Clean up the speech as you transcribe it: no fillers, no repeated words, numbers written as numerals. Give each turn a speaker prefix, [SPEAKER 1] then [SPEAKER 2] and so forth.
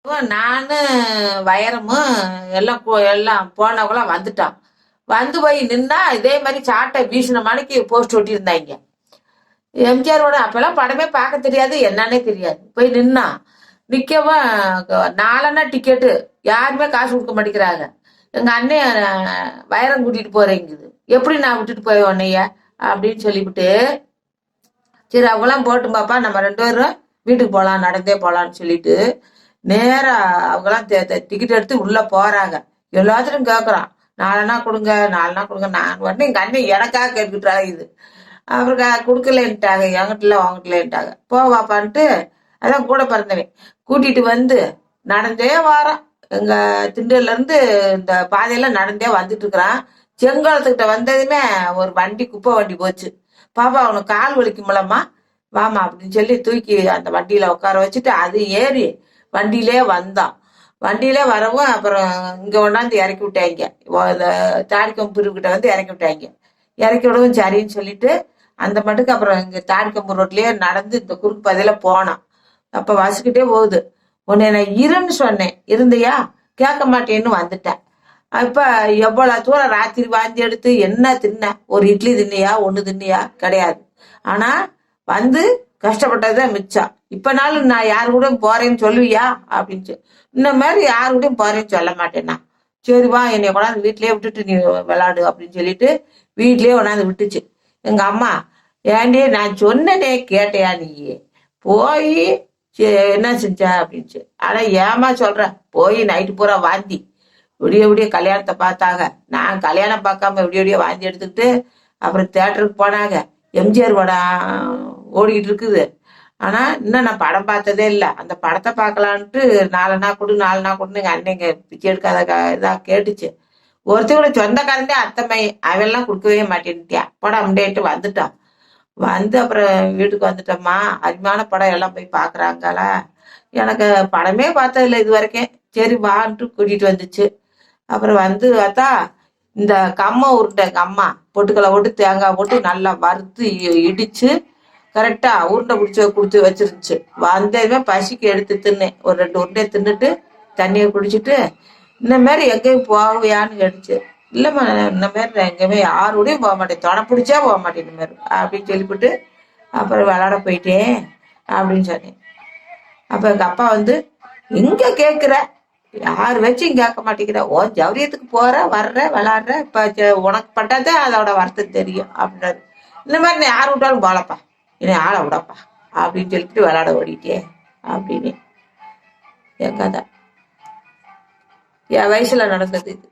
[SPEAKER 1] நானு வைரமும் எல்லாம் போனவங்களாம் வந்துட்டான். வந்து போய் நின்னா இதே மாதிரி சாட்டை வீசின மணிக்கு போஸ்ட் ஒட்டி இருந்தாங்க. எம்ஜிஆரோட அப்பெல்லாம் படமே பார்க்க தெரியாது, என்னன்னே தெரியாது. போய் நின்னா நிக்கவும் 4 டிக்கெட்டு யாருமே காசு கொடுக்க மாட்டேங்கிறாங்க. எங்க அண்ணன் வைரம் கூட்டிட்டு போறேங்குது. எப்படி நான் விட்டுட்டு போய் உன்னைய அப்படின்னு சொல்லிவிட்டு, சரி அவங்களாம் போட்டும் பாப்பா, நம்ம 2 பேரும் வீட்டுக்கு போகலாம், நடந்தே போகலான்னு சொல்லிட்டு நேரா அவங்களாம் டிக்கெட் எடுத்து உள்ள போறாங்க. எல்லாத்திலும் கேட்கறான், 4 கொடுங்க 4 கொடுங்க. நான் உடனே எங்க அண்ணன் எனக்காக கேட்டுக்கிட்டாங்க. இது அவருக்கு கொடுக்கலன்ட்டாங்க, என்கிட்டல வாங்கிட்டலன்ட்டாங்க. போவாப்பான்ட்டு அதான் கூட பிறந்தவன் கூட்டிட்டு வந்து நடந்தே வாரான். எங்க திண்டல்ல இருந்து இந்த பாதையெல்லாம் நடந்தே வந்துட்டு இருக்கிறான். செங்காலத்துக்கிட்ட வந்ததுமே ஒரு வண்டி, குப்பை வண்டி போச்சு. பாப்பா அவனுக்கு கால் வலிக்கும்லம்மா, வாமா அப்படின்னு சொல்லி தூக்கி அந்த வண்டியில உட்கார வச்சுட்டு அது ஏறி வண்டியிலே வந்தான். வண்டியிலே வரவும் அப்புறம் இங்க கொண்டாந்து இறக்கி விட்டாங்க. இந்த தாடிக்கம்பூர் கிட்ட வந்து இறக்கி விட்டாங்க. இறக்கி விடவும் சரின்னு சொல்லிட்டு அந்த மட்டுக்கு அப்புறம் இங்க தாடிக்கம்பூர் ரோட்லயே நடந்து இந்த குறுக்கு பாதையில போனான். அப்ப வசிக்கிட்டே போகுது. உன்னை நான் இருன்னு சொன்னேன், இருந்தியா? கேட்க மாட்டேன்னு வந்துட்டேன். இப்ப எவ்வளவு தூரம் ராத்திரி வாந்தி எடுத்து என்ன தின்ன? ஒரு இட்லி தின்னியா, 1 தின்னியா? கிடையாது. ஆனா வந்து கஷ்டப்பட்டதுதான் மிச்சம். இப்பனாலும் நான் யாரு கூட போறேன்னு சொல்லுவியா அப்படின்னு இந்த மாதிரி யாரு கூடயும் போறேன்னு சொல்ல மாட்டேன்னா. சரி வா, என்னை கொண்டாந்து வீட்லயே விட்டுட்டு நீ விளாடு அப்படின்னு சொல்லிட்டு வீட்லயே கொண்டாந்து விட்டுச்சு. எங்க அம்மா, ஏண்டி நான் சொன்னனே கேட்டையா நீ? போய் என்ன செஞ்ச அப்படின்ச்சு. ஆனா ஏமா சொல்ற? போய் நைட்டு பூரா வாந்தி, விடிய விடிய கல்யாணத்தை பார்த்தாங்க. நான் கல்யாணம் பார்க்காம விடிய விடிய வாந்தி எடுத்துக்கிட்டு அப்புறம் தேட்டருக்கு போனாங்க. எம்ஜிஆர் படம் ஓடிக்கிட்டு இருக்குது. ஆனா இன்னும் நான் படம் பார்த்ததே இல்லை. அந்த படத்தை பார்க்கலான்ட்டு 4 கொடுன்னு எங்க அன்னைங்க பிச்சை எடுக்காத இதா கேட்டுச்சு. ஒருத்தர் கூட சொந்தக்காரந்தே அத்தம்மை அவெல்லாம் கொடுக்கவே மாட்டேன்ட்டியா, படம் அப்படின்ட்டு வந்துட்டான். வந்து அப்புறம் வீட்டுக்கு வந்துட்டோம்மா, அருமையான படம் எல்லாம் போய் பாக்குறாங்களா. எனக்கு படமே பார்த்ததில்ல இது வரைக்கும். சரி வான்ட்டு கூட்டிட்டு வந்துச்சு. அப்புறம் வந்து பார்த்தா இந்த கம்மை உருண்டை, எங்க அம்மா பொட்டுக்கலை போட்டு தேங்காய் போட்டு நல்லா வறுத்து இடிச்சு கரெக்டா உருண்டை பிடிச்சி கொடுத்து வச்சிருந்துச்சு. வந்ததுமே பசிக்கு எடுத்து தின்னேன். ஒரு 2 உருண்டையை தின்னுட்டு தண்ணியை குடிச்சிட்டு, இந்த மாதிரி எங்கேயும் போவியான்னு கேட்டுச்சு. இல்லம்மா, இந்த மாதிரி எங்கேயுமே யாரோடையும் போக மாட்டேன், துணை பிடிச்சா போக மாட்டேன் இந்த மாதிரி அப்படின்னு சொல்லிவிட்டு அப்புறம் விளாட போயிட்டேன் அப்படின்னு சொன்னேன். அப்ப எங்க அப்பா வந்து, எங்க கேட்குற, யார் வச்சும் கேட்க மாட்டேங்கிற, ஓ ஜவுரியத்துக்கு போற வர்ற விளாடுற, இப்ப உனக்கு பட்டாதான் அதோட வருத்தம் தெரியும் அப்படின்றாரு. இந்த மாதிரி நான் யார் விட்டாலும் போலப்பா, என்னை ஆளை விடப்பா அப்படின்னு சொல்லிட்டு விளாட ஓடிட்டே அப்படின்னு என் கதை. என் வயசுல நடந்தது இது.